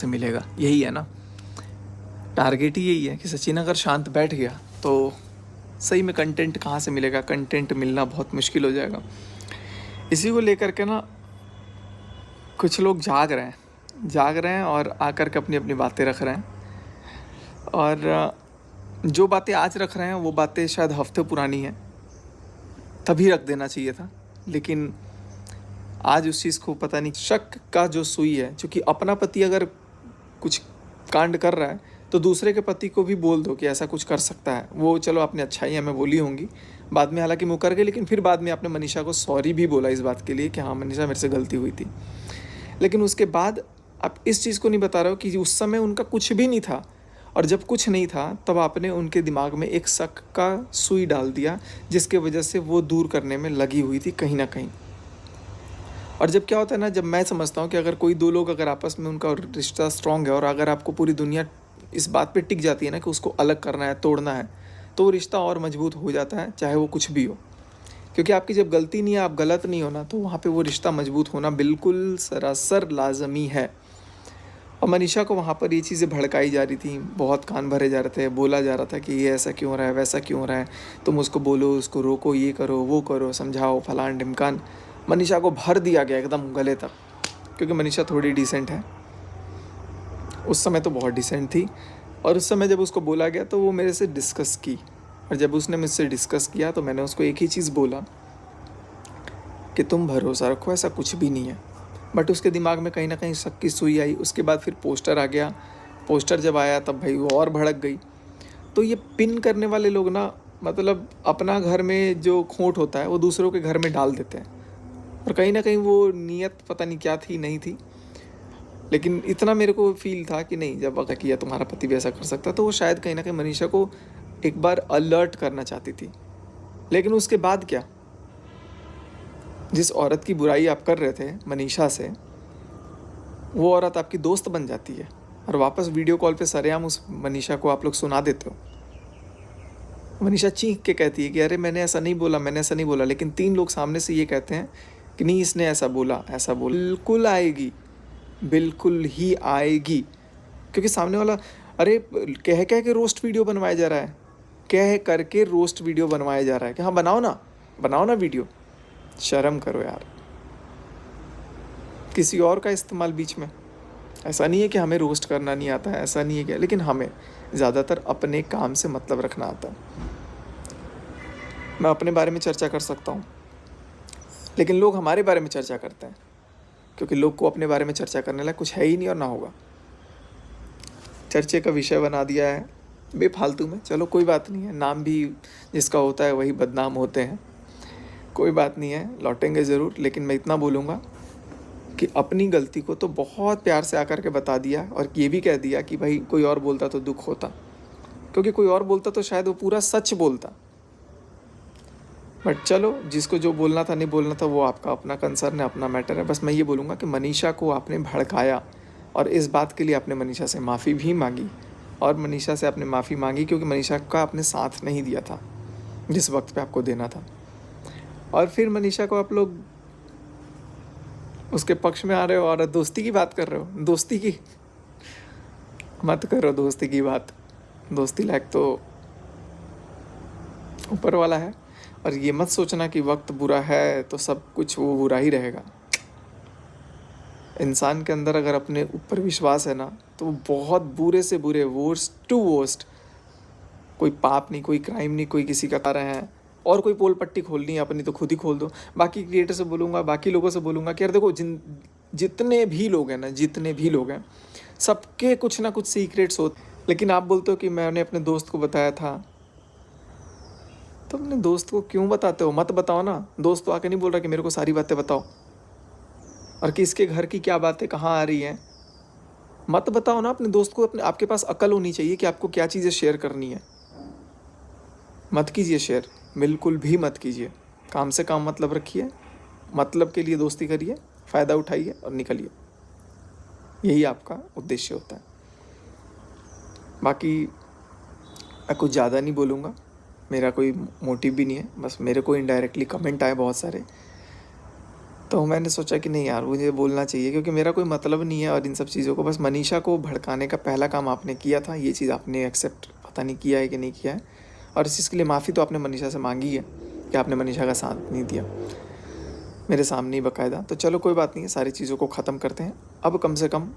से मिलेगा, यही है ना। टारगेट ही यही है कि सचिन अगर शांत बैठ गया तो सही में कंटेंट कहाँ से मिलेगा, कंटेंट मिलना बहुत मुश्किल हो जाएगा। इसी को लेकर के ना कुछ लोग जाग रहे हैं और आकर के अपनी अपनी बातें रख रहे हैं। और जो बातें आज रख रहे हैं वो बातें शायद हफ्ते पुरानी हैं, तभी रख देना चाहिए था। लेकिन आज उस चीज़ को पता नहीं, शक का जो सुई है, क्योंकि अपना पति अगर कुछ कांड कर रहा है तो दूसरे के पति को भी बोल दो कि ऐसा कुछ कर सकता है। वो चलो आपने अच्छाई हमें बोली होंगी बाद में, हालांकि मुकर गए, लेकिन फिर बाद में आपने मनीषा को सॉरी भी बोला इस बात के लिए कि हाँ मनीषा मेरे से गलती हुई थी। लेकिन उसके बाद आप इस चीज़ को नहीं बता रहे हो कि उस समय उनका कुछ भी नहीं था, और जब कुछ नहीं था तब आपने उनके दिमाग में एक शक का सुई डाल दिया, जिसके वजह से वो दूर करने में लगी हुई थी कहीं ना कहीं। और जब क्या होता है ना, जब मैं समझता हूँ कि अगर कोई दो लोग अगर आपस में उनका रिश्ता स्ट्रांग है और अगर आपको पूरी दुनिया इस बात पे टिक जाती है ना कि उसको अलग करना है, तोड़ना है, तो वो रिश्ता और मजबूत हो जाता है, चाहे वो कुछ भी हो। क्योंकि आपकी जब गलती नहीं है, आप गलत नहीं हो ना, तो वहाँ पे वो रिश्ता मजबूत होना बिल्कुल सरासर लाजमी है। और मनीषा को वहाँ पर ये चीज़ें भड़काई जा रही थी, बहुत कान भरे जा रहे थे, बोला जा रहा था कि ये ऐसा क्यों रहा है, वैसा क्यों रहा है, तुम उसको बोलो, उसको रोको, ये करो, वो करो, समझाओ, फलान ढिमकान। मनीषा को भर दिया गया एकदम गले तक, क्योंकि मनीषा थोड़ी डिसेंट है, उस समय तो बहुत डिसेंट थी। और उस समय जब उसको बोला गया तो वो मेरे से डिस्कस की, और जब उसने मुझसे डिस्कस किया तो मैंने उसको एक ही चीज़ बोला कि तुम भरोसा रखो, ऐसा कुछ भी नहीं है। बट उसके दिमाग में कहीं ना कहीं शक की सुई आई। उसके बाद फिर पोस्टर आ गया, पोस्टर जब आया तब भाई वो और भड़क गई। तो ये पिन करने वाले लोग ना, मतलब अपना घर में जो खोट होता है वो दूसरों के घर में डाल देते हैं, और कहीं ना कहीं वो नीयत पता नहीं क्या थी, नहीं थी, लेकिन इतना मेरे को फील था कि नहीं, जब अगर किया तुम्हारा पति भी ऐसा कर सकता, तो वो शायद कहीं ना कहीं मनीषा को एक बार अलर्ट करना चाहती थी। लेकिन उसके बाद क्या, जिस औरत की बुराई आप कर रहे थे मनीषा से, वो औरत आपकी दोस्त बन जाती है, और वापस वीडियो कॉल पे सरेआम उस मनीषा को आप लोग सुना देते हो। मनीषा चीख के कहती है कि अरे मैंने ऐसा नहीं बोला, मैंने ऐसा नहीं बोला, लेकिन 3 लोग सामने से ये कहते हैं कि नहीं इसने ऐसा बोला, ऐसा बोला। बिल्कुल आएगी, बिल्कुल ही आएगी, क्योंकि सामने वाला, अरे कह के रोस्ट वीडियो बनवाया जा रहा है, कह करके रोस्ट वीडियो बनवाया जा रहा है कि हाँ बनाओ ना वीडियो। शर्म करो यार, किसी और का इस्तेमाल बीच में। ऐसा नहीं है कि हमें रोस्ट करना नहीं आता है, ऐसा नहीं है क्या, लेकिन हमें ज़्यादातर अपने काम से मतलब रखना आता है। मैं अपने बारे में चर्चा कर सकता हूँ, लेकिन लोग हमारे बारे में चर्चा करते हैं, क्योंकि लोग को अपने बारे में चर्चा करने लायक कुछ है ही नहीं और ना होगा। चर्चे का विषय बना दिया है बेफालतू में। चलो कोई बात नहीं है, नाम भी जिसका होता है वही बदनाम होते हैं, कोई बात नहीं है, लौटेंगे ज़रूर। लेकिन मैं इतना बोलूँगा कि अपनी गलती को तो बहुत प्यार से आकर के बता दिया, और ये भी कह दिया कि भाई कोई और बोलता तो दुख होता, क्योंकि कोई और बोलता तो शायद वो पूरा सच बोलता। बट चलो, जिसको जो बोलना था नहीं बोलना था वो आपका अपना कंसर्न है, अपना मैटर है। बस मैं ये बोलूँगा कि मनीषा को आपने भड़काया, और इस बात के लिए आपने मनीषा से माफ़ी भी मांगी, और मनीषा से आपने माफ़ी मांगी क्योंकि मनीषा का आपने साथ नहीं दिया था जिस वक्त पे आपको देना था। और फिर मनीषा को आप लोग उसके पक्ष में आ रहे हो और दोस्ती की बात कर रहे हो। दोस्ती की मत करो, दोस्ती की बात, दोस्ती लायक तो ऊपर वाला है। और ये मत सोचना कि वक्त बुरा है तो सब कुछ वो बुरा ही रहेगा। इंसान के अंदर अगर अपने ऊपर विश्वास है ना, तो वो बहुत बुरे से बुरे, वर्स्ट टू वर्स्ट, कोई पाप नहीं, कोई क्राइम नहीं, कोई किसी का कर रहे हैं, और कोई पोल पट्टी खोलनी है अपनी तो खुद ही खोल दो। बाकी क्रिएटर से बोलूँगा, बाकी लोगों से बोलूँगा कि यार देखो, जितने भी लोग हैं ना, जितने भी लोग हैं, सबके कुछ ना कुछ सीक्रेट्स होते। लेकिन आप बोलते हो कि मैंने अपने दोस्त को बताया था, तो अपने दोस्त को क्यों बताते हो? मत बताओ ना। दोस्त तो आके नहीं बोल रहा कि मेरे को सारी बातें बताओ, और किसके घर की क्या बातें कहाँ आ रही हैं, मत बताओ ना अपने दोस्त को। अपने आपके पास अकल होनी चाहिए कि आपको क्या चीज़ें शेयर करनी है। मत कीजिए शेयर, बिल्कुल भी मत कीजिए। काम से काम मतलब रखिए, मतलब के लिए दोस्ती करिए, फ़ायदा उठाइए और निकलिए। यही आपका उद्देश्य होता है। बाकी मैं कुछ ज़्यादा नहीं बोलूँगा, मेरा कोई मोटिव भी नहीं है। बस मेरे को इनडायरेक्टली कमेंट आए बहुत सारे तो मैंने सोचा कि नहीं यार, मुझे बोलना चाहिए, क्योंकि मेरा कोई मतलब नहीं है और इन सब चीज़ों को, बस मनीषा को भड़काने का पहला काम आपने किया था। ये चीज़ आपने एक्सेप्ट पता नहीं किया है कि नहीं किया है, और इस चीज़ के लिए माफ़ी तो आपने मनीषा से मांगी है कि आपने मनीषा का साथ नहीं दिया मेरे सामने ही बाकायदा। तो चलो कोई बात नहीं है, सारी चीज़ों को ख़त्म करते हैं। अब कम से कम